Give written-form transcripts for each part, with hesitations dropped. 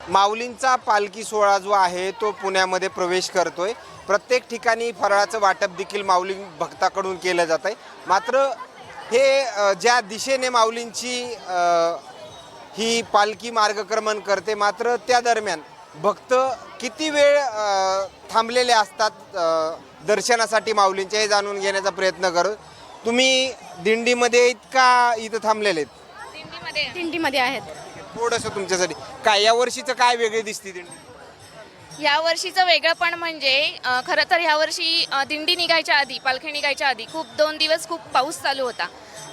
माऊलींचा पालखी सोहळा जो आहे तो पुण्यामध्ये प्रवेश करतोय। प्रत्येक ठिकाणी फराळाचं वाटप देखील माऊली भक्ताकडून केलं जात आहे। मात्र हे ज्या दिशेने माऊलींची ही पालखी मार्गक्रमण करते, मात्र त्या दरम्यान भक्त किती वेळ थांबलेले असतात दर्शनासाठी माऊलींचे, हे जाणून घेण्याचा प्रयत्न करू। तुम्ही दिंडीमध्ये आहेत का इथं थांबलेले आहेत? दिंडीमध्ये आहेत। थोडंसं तुमच्यासाठी काय या वर्षीचं काय वेगळे दिसते दिंडी? या वर्षीचं वेगळंपण म्हणजे खरं तर ह्या वर्षी दिंडी निघायच्या आधी, पालखी निघायच्या आधी 2 दिवस खूप पाऊस चालू होता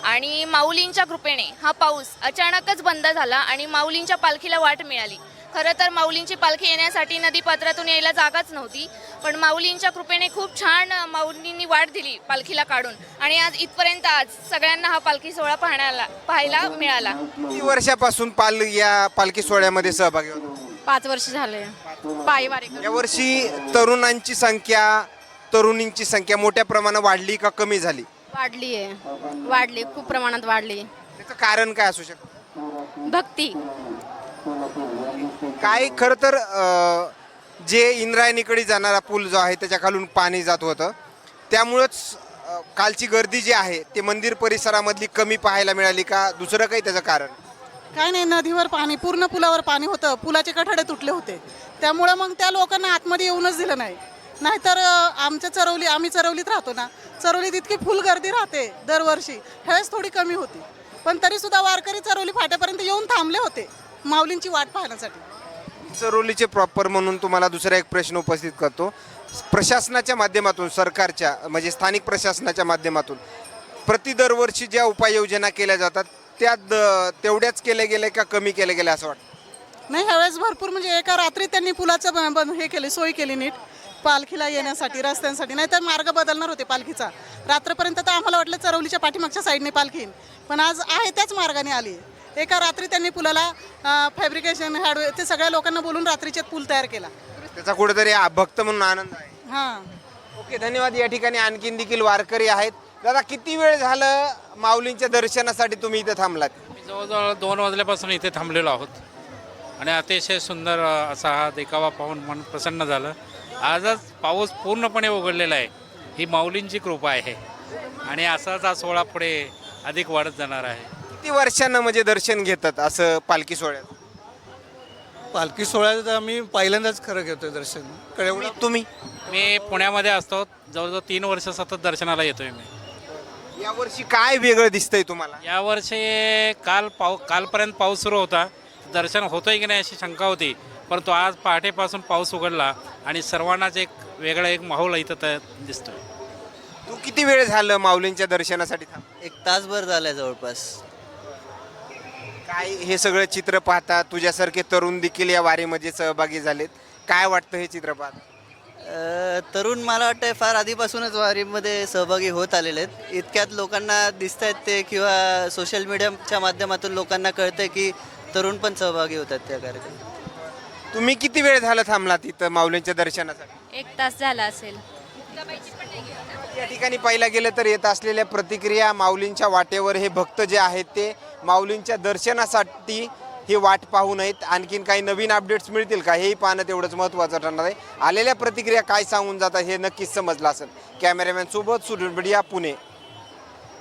आणि माऊलींच्या कृपेने हा पाऊस अचानकच बंद झाला आणि माऊलींच्या पालखीला वाट मिळाली। खरं तर माऊलींची पालखी येण्यासाठी नदीपात्रातून यायला जागाच नव्हती, पण माऊलींच्या कृपेने खूप छान माऊलींनी वाट दिली पालखीला काढून आणि आज इथपर्यंत आज सगळ्यांना हा पालखी सोहळा पाहायला मिळाला। किती वर्षापासून या पालखी सोहळ्यामध्ये सहभागी होतो? 5 वर्ष झाले पायी वारी करून। या वर्षी तरुणांची संख्या, तरुणींची संख्या मोठ्या प्रमाणात वाढली का कमी झाली? वाढली, खूप प्रमाणात वाढली। त्याचं कारण काय असू शकतं? भक्ती। काय खरं तर जे इंद्रायणीकडे जाणारा पूल जो आहे त्याच्या खालून पाणी जात होतं, त्यामुळंच कालची गर्दी जी आहे ते मंदिर परिसरामधली कमी पाहायला मिळाली का दुसरं काही त्याचं कारण? काय नाही, नदीवर पाणी, पूर्ण पुलावर पाणी होतं, पुलाचे कठाडे तुटले होते, त्यामुळे मग त्या लोकांना आतमध्ये येऊनच दिलं नाही। नाहीतर आम्ही चरवलीत राहतो ना, चरवलीत इतकी फुल गर्दी राहते दरवर्षी, ह्यावेळेस थोडी कमी होती, पण तरी सुद्धा वारकरी चरवली फाट्यापर्यंत येऊन थांबले होते माऊलींची वाट पाहण्यासाठी। चरोलीचे प्रॉपर म्हणून तुम्हाला दुसरा एक प्रश्न उपस्थित करतो। प्रशासनाच्या माध्यमातून, सरकारच्या म्हणजे स्थानिक प्रशासनाच्या माध्यमातून दरवर्षी ज्या उपाययोजना केल्या जातात त्या तेवढ्याच केल्या गेल्या का कमी केल्या गेल्या असं वाटतं? नाही, ह्यावेळेस भरपूर, म्हणजे एका रात्री त्यांनी पुलाचं हे केली, सोय केली नीट पालखीला येण्यासाठी, रस्त्यांसाठी। नाही तर मार्ग बदलणार होते पालखीचा रात्रपर्यंत, तर आम्हाला वाटलं चरवलीच्या पाठीमागच्या साईडने पालखी येईन, पण आज आहे त्याच मार्गाने आली। एका रात्री त्यांनी पुलाला फॅब्रिकेशन ते सगळ्या लोकांना बोलून रात्रीचे पूल तयार केला। त्याचा कुठेतरी भक्त म्हणून आनंद आहे। हां, ओके, धन्यवाद। या ठिकाणी आणखीन देखील वारकरी आहेत। दादा, किती वेळ झालं माऊलींच्या दर्शनासाठी तुम्ही इथे थांबलात? जवळजवळ 2 वाजल्यापासून इथे थांबलेलो आहोत आणि अतिशय सुंदर असा हा देखावा पाहून मन प्रसन्न झालं। आजच पाऊस पूर्णपणे उघडलेला आहे, ही माऊलींची कृपा आहे आणि असाच हा सोहळा पुढे अधिक वाढत जाणार आहे। किती वर्षांना म्हणजे दर्शन घेतात असं पालखी सोहळ्यात? पालखी सोहळ्यात आम्ही पहिल्यांदाच खरं घेतोय दर्शन। एवढं तुम्ही मी पुण्यामध्ये असतो, जवळजवळ 3 वर्ष सतत दर्शनाला येतोय मी। यावर्षी काय वेगळं दिसतंय तुम्हाला? यावर्षी कालपर्यंत पाऊस सुरू होता, दर्शन होतंय की नाही अशी शंका होती, परंतु आज पहाटेपासून पाऊस उघडला आणि सर्वांनाच एक वेगळा माहोल इथं दिसतोय। तू किती वेळ झालं माऊलींच्या दर्शनासाठी थांब? 1 तासभर झालाय जवळपास। काय हे सगळं चित्र पाहता तुझ्यासारखे तरुण देखील या वारीमध्ये सहभागी झालेत, काय वाटतं हे चित्र पाहता? तरुण मला वाटतं फार आधीपासूनच वारीमध्ये सहभागी होत आलेले आहेत। इतक्यात लोकांना दिसत आहेत ते, किंवा सोशल मीडियाच्या माध्यमातून लोकांना कळतंय की तरुण पण सहभागी होतात त्या कार्यक्रमात। तुम्ही किती वेळ झालं थांबलात इथं माऊलींच्या दर्शनासाठी? 1 तास झाला असेल। या ठिकाणी पाहिला गेलं तर येत असलेल्या प्रतिक्रिया, माऊलींच्या वाटेवर हे भक्त जे आहेत ते माऊलींच्या दर्शनासाठी ही वाट पाहू नयेत। आणखीन काही नवीन अपडेट्स मिळतील का हेही पाहणं तेवढंच महत्त्वाचं ठरणार आहे। आलेल्या प्रतिक्रिया काय सांगून जातात हे नक्कीच समजलं असेल। कॅमेरामॅन सोबत सुनील बडिया, पुणे।